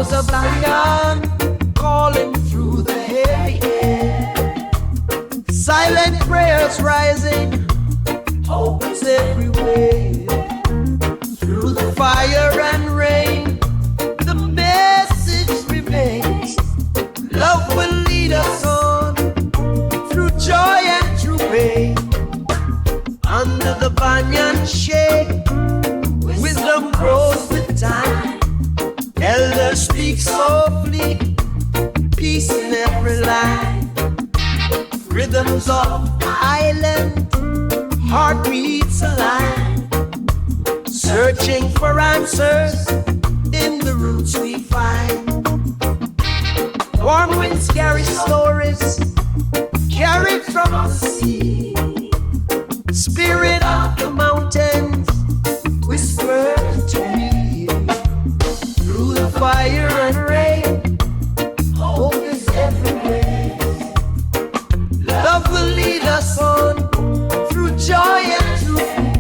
Echoes of Zion calling through the heavy air. Silent prayers rising, hope is everywhere. Through the fire and rain, the message remains. Love will lead us on through joy and through pain. Under the banyan shade, wisdom grows with time. Elders speak softly, peace in every line. Rhythms of island, heartbeats align. Searching for answers in the roots we find. Warm winds carry stories carried from the sea. Spirit of the mountains whisper to me. Through the fire and rain, hope is everywhere. Love will lead us on through joy and through pain.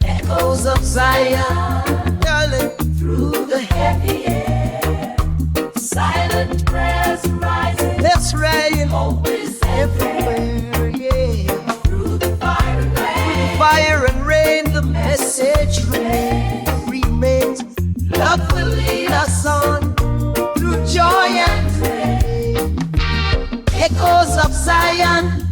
Echoes of Zion, darling, through the heavy air. Silent prayers rising. Let's rain. Hope is everywhere, yeah. Through the fire and rain. Through the fire and rain, the message remains. Love will lead us on through joy and pain. Echoes of Zion,